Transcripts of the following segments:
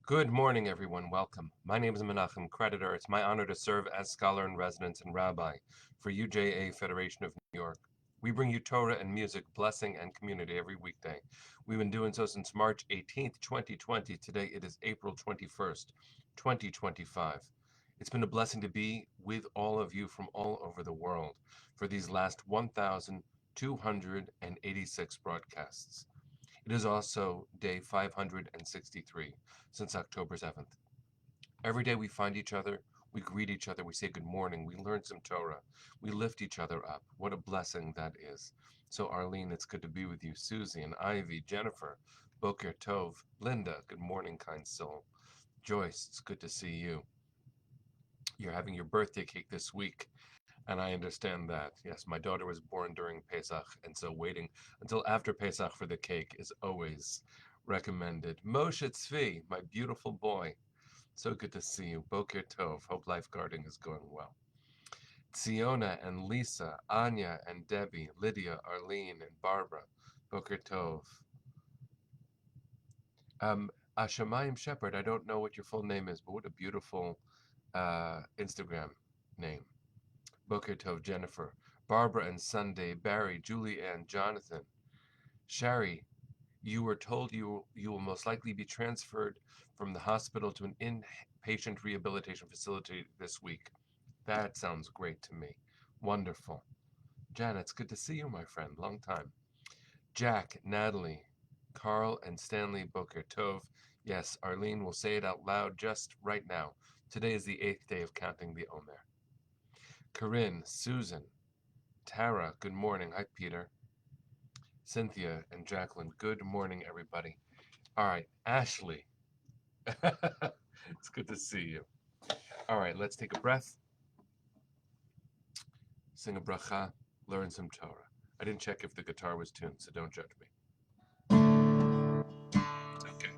Good morning, everyone. Welcome. My name is Menachem Creditor. It's my honor to serve as scholar in residence and rabbi for UJA Federation of New York. We bring you Torah and music, blessing, and community every weekday. We've been doing so since March 18th, 2020. Today it is April 21st, 2025. It's been a blessing to be with all of you from all over the world for these last 1,286 broadcasts. It is also day 563 since October 7th. Every day we find each other, we greet each other, we say good morning, we learn some Torah, we lift each other up. What a blessing that is. So Arlene, it's good to be with you. Susie and Ivy, Jennifer, Boker Tov, Linda, good morning, kind soul. Joyce, it's good to see you. You're having your birthday cake this week, and I understand that. Yes, my daughter was born during Pesach, and so waiting until after Pesach for the cake is always recommended. Moshe Tzvi, my beautiful boy. So good to see you. Boker Tov. Hope lifeguarding is going well. Tziona and Lisa, Anya and Debbie, Lydia, Arlene, and Barbara. Boker Tov. Ashamayim Shepherd, I don't know what your full name is, but what a beautiful Instagram name. Boker Tov, Jennifer. Barbara and Sunday, Barry, Julie Ann, Jonathan. Shari, you were told you will most likely be transferred from the hospital to an inpatient rehabilitation facility this week. That sounds great to me. Wonderful. Janet, it's good to see you, my friend. Long time. Jack, Natalie, Carl, and Stanley Boker Tov. Yes, Arlene will say it out loud just right now. Today is the 8th day of counting the Omer. Corinne, Susan, Tara, good morning. Hi, Peter. Cynthia and Jacqueline, good morning, everybody. All right, Ashley. It's good to see you. All right, let's take a breath, sing a bracha, learn some Torah. I didn't check if the guitar was tuned, so don't judge me. It's okay.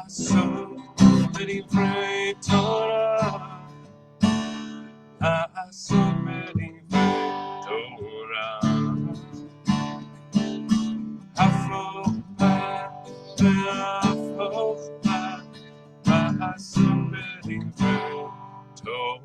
So many pray Torah. So many pray Torah. So many pray Torah.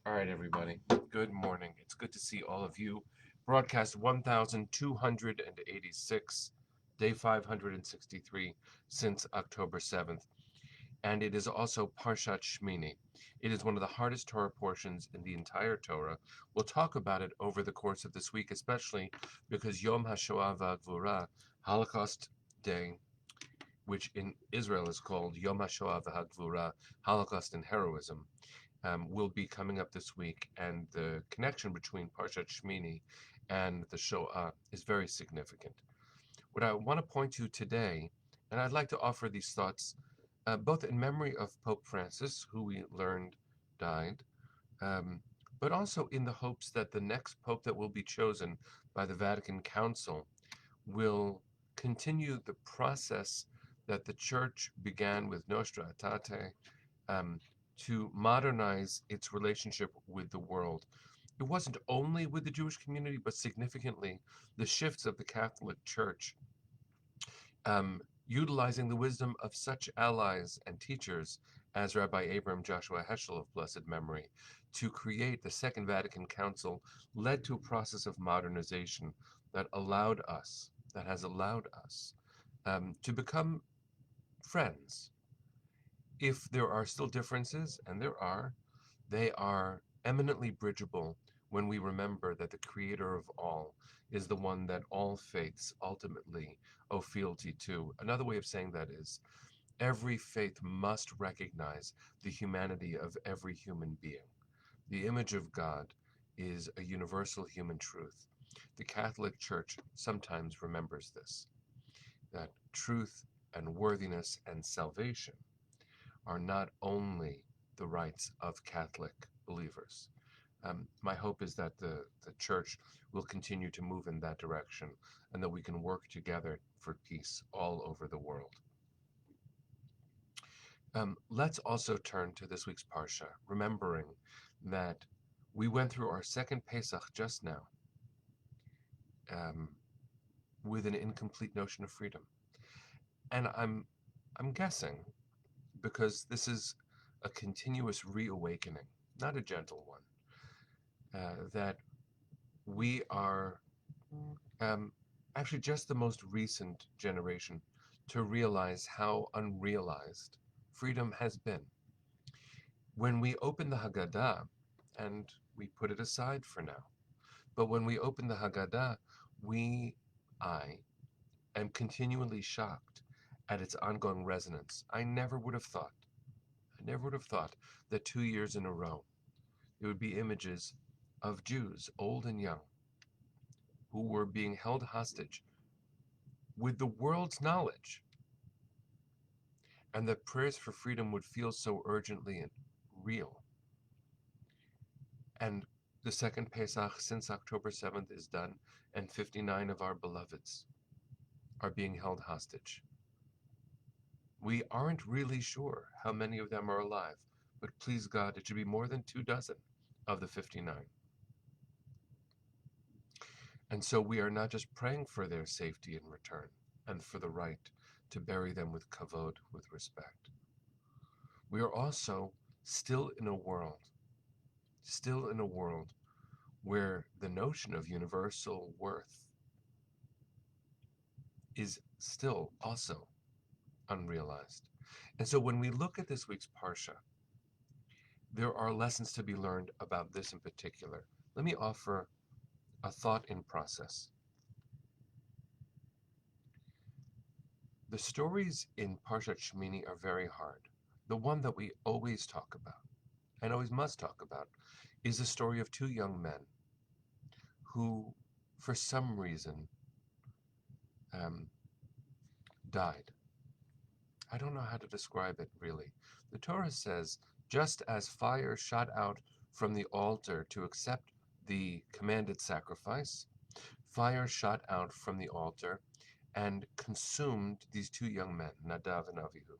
All right, everybody. Good morning. It's good to see all of you. Broadcast 1,286, day 563 since October 7th. And it is also Parshat Shemini. It is one of the hardest Torah portions in the entire Torah. We'll talk about it over the course of this week, especially because Yom HaShoah VaGvura, Holocaust Day, which in Israel is called Yom HaShoah VaGvura, Holocaust and Heroism, will be coming up this week. And the connection between Parshat Shemini and the Shoah is very significant. What I want to point to today, and I'd like to offer these thoughts both in memory of Pope Francis, who we learned died, but also in the hopes that the next Pope that will be chosen by the Vatican Council will continue the process that the Church began with Nostra Aetate to modernize its relationship with the world, It wasn't only with the Jewish community, but significantly the shifts of the Catholic Church, utilizing the wisdom of such allies and teachers as Rabbi Abram Joshua Heschel of blessed memory to create the Second Vatican Council led to a process of modernization that has allowed us to become friends. If there are still differences, and there are, they are eminently bridgeable when we remember that the creator of all is the one that all faiths ultimately owe fealty to. Another way of saying that is every faith must recognize the humanity of every human being. The image of God is a universal human truth. The Catholic Church sometimes remembers this, that truth and worthiness and salvation are not only the rights of Catholic believers. My hope is that the church will continue to move in that direction and that we can work together for peace all over the world. Let's also turn to this week's Parsha, remembering that we went through our second Pesach just now with an incomplete notion of freedom. And I'm guessing, because this is a continuous reawakening, not a gentle one, that we are actually just the most recent generation to realize how unrealized freedom has been. When we open the Haggadah, and we put it aside for now, but when we open the Haggadah, I am continually shocked at its ongoing resonance. I never would have thought that 2 years in a row there would be images of Jews, old and young, who were being held hostage with the world's knowledge, and that prayers for freedom would feel so urgently and real. And the second Pesach since October 7th is done, and 59 of our beloveds are being held hostage. We aren't really sure how many of them are alive, but please God, it should be more than 24 of the 59. And so we are not just praying for their safety in return and for the right to bury them with kavod, with respect. We are also still in a world where the notion of universal worth is still also unrealized. And so when we look at this week's Parsha, there are lessons to be learned about this in particular. Let me offer a thought in process. The stories in Parshat Shemini are very hard. The one that we always talk about, and always must talk about, is the story of two young men who, for some reason, died. I don't know how to describe it, really. The Torah says, just as fire shot out from the altar to accept the commanded sacrifice, fire shot out from the altar and consumed these two young men, Nadav and Avihu.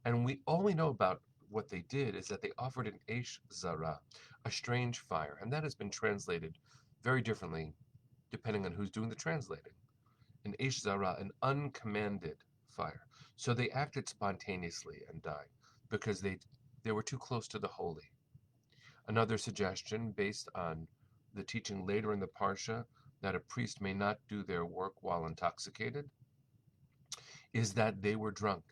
And all we know about what they did is that they offered an Eish Zara, a strange fire, and that has been translated very differently depending on who's doing the translating. An Eish Zara, an uncommanded fire. So they acted spontaneously and died because they were too close to the holy. Another suggestion, based on the teaching later in the Parsha, that a priest may not do their work while intoxicated, is that they were drunk.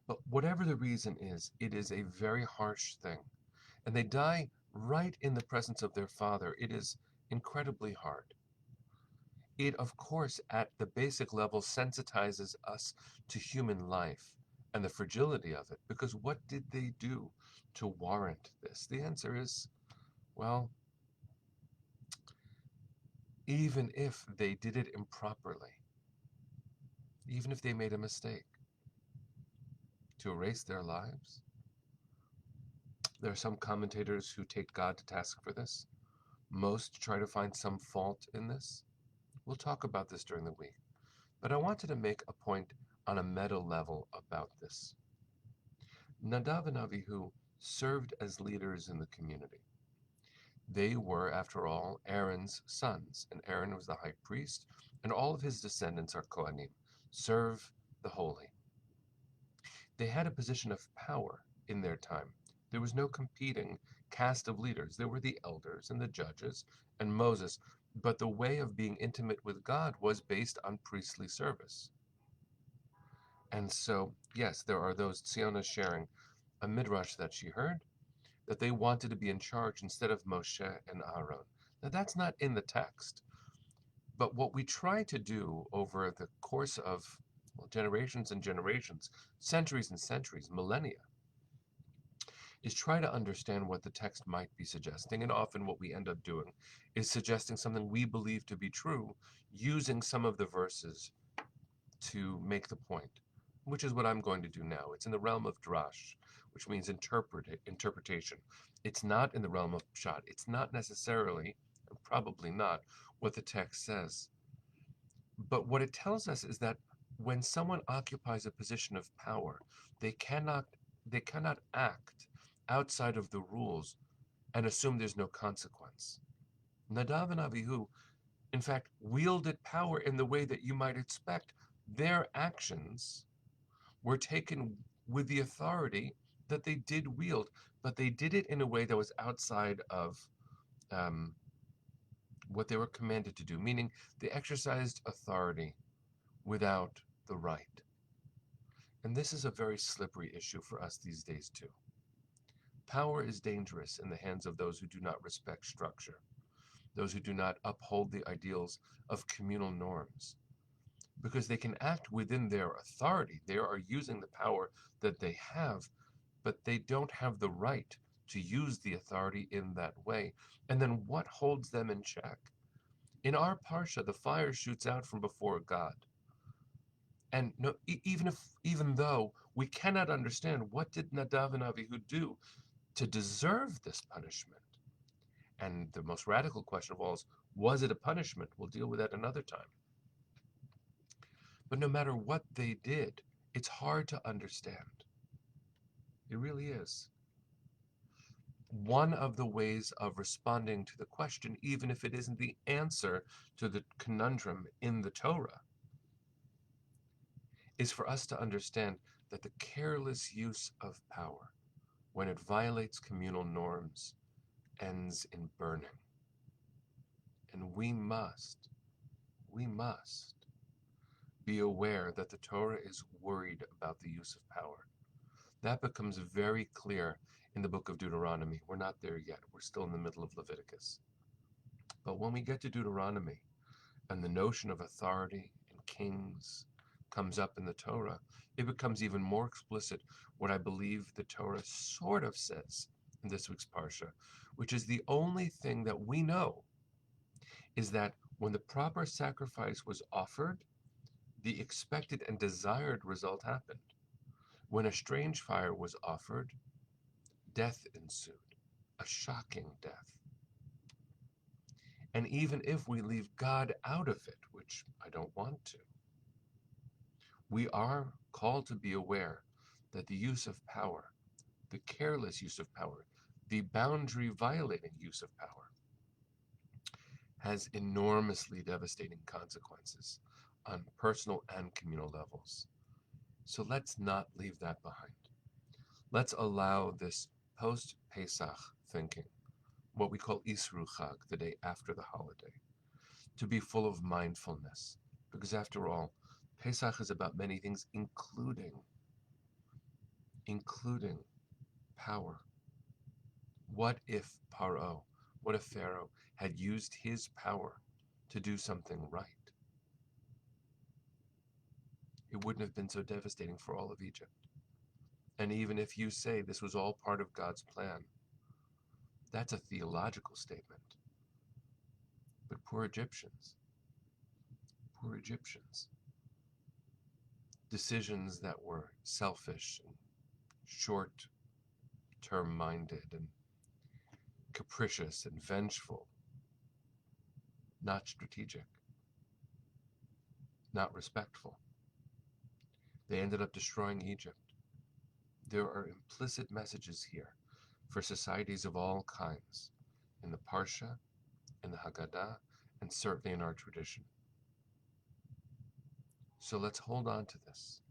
But whatever the reason is, it is a very harsh thing. And they die right in the presence of their father. It is incredibly hard. It, of course, at the basic level, sensitizes us to human life and the fragility of it, because what did they do to warrant this? The answer is, well, even if they did it improperly, even if they made a mistake, to erase their lives. There are some commentators who take God to task for this. Most try to find some fault in this. We'll talk about this during the week. But I wanted to make a point on a meta level about this. Nadav and Avihu served as leaders in the community. They were, after all, Aaron's sons, and Aaron was the high priest, and all of his descendants are Kohanim, serve the holy. They had a position of power in their time. There was no competing caste of leaders. There were the elders and the judges and Moses, but the way of being intimate with God was based on priestly service. And so, yes, there are those Tziona sharing a midrash that she heard, that they wanted to be in charge instead of Moshe and Aaron. Now, that's not in the text, but what we try to do over the course of generations and generations, centuries and centuries, millennia, is try to understand what the text might be suggesting. And often what we end up doing is suggesting something we believe to be true, using some of the verses to make the point, which is what I'm going to do now. It's in the realm of drash, which means interpretation. It's not in the realm of pshat. It's not necessarily, and probably not, what the text says. But what it tells us is that when someone occupies a position of power, they cannot they cannot act outside of the rules and assume there's no consequence. Nadav and Avihu, in fact, wielded power in the way that you might expect. Their actions were taken with the authority that they did wield, but they did it in a way that was outside of um, what they were commanded to do, meaning they exercised authority without the right. And this is a very slippery issue for us these days, too. Power is dangerous in the hands of those who do not respect structure, those who do not uphold the ideals of communal norms, because they can act within their authority. They are using the power that they have, but they don't have the right to use the authority in that way. And then what holds them in check? In our parsha, the fire shoots out from before God. And no, even though we cannot understand what did Nadav and Avihu do to deserve this punishment, and the most radical question of all is, was it a punishment? We'll deal with that another time. But no matter what they did, it's hard to understand. It really is. One of the ways of responding to the question, even if it isn't the answer to the conundrum in the Torah, is for us to understand that the careless use of power, when it violates communal norms, ends in burning. And we must be aware that the Torah is worried about the use of power. That becomes very clear in the book of Deuteronomy. We're not there yet. We're still in the middle of Leviticus. But when we get to Deuteronomy and the notion of authority and kings comes up in the Torah, it becomes even more explicit what I believe the Torah sort of says in this week's Parsha, which is the only thing that we know is that when the proper sacrifice was offered, the expected and desired result happened. When a strange fire was offered, death ensued, a shocking death. And even if we leave God out of it, which I don't want to, we are called to be aware that the use of power, the careless use of power, the boundary violating use of power, has enormously devastating consequences on personal and communal levels. So let's not leave that behind. Let's allow this post-Pesach thinking, what we call Isru Chag, the day after the holiday, to be full of mindfulness. Because after all, Pesach is about many things, including power. What if Paro, what if Pharaoh had used his power to do something right? It wouldn't have been so devastating for all of Egypt. And even if you say this was all part of God's plan, that's a theological statement. But poor Egyptians, decisions that were selfish and short-term minded and capricious and vengeful, not strategic, not respectful. They ended up destroying Egypt. There are implicit messages here for societies of all kinds in the Parsha, in the Haggadah, and certainly in our tradition. So let's hold on to this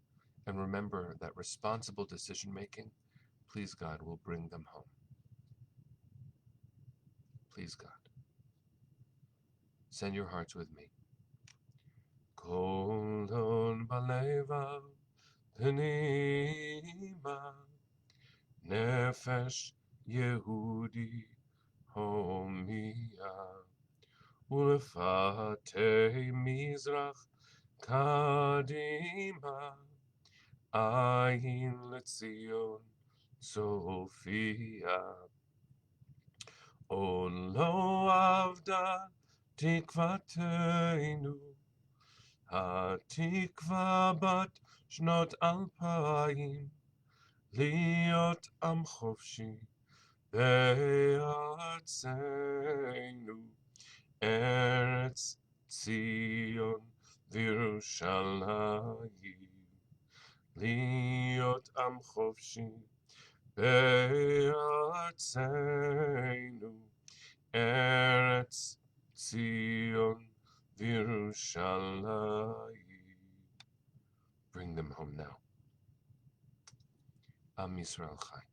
and remember that responsible decision making, please God, will bring them home. Please God. Send your hearts with me. Kol don balevav pnima nefesh Yehudi homiya ulfatei mizrach kadima ayin letzion Sophia O lo avda tikvateinu התקווה בת שנות 2000 להיות עם חופשי בארצנו ארץ ציון וירושלים להיות עם חופשי בארצנו ארץ ציון וירושלים. Bring them home now. Am Yisrael Chai.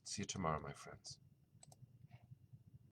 See you tomorrow, my friends.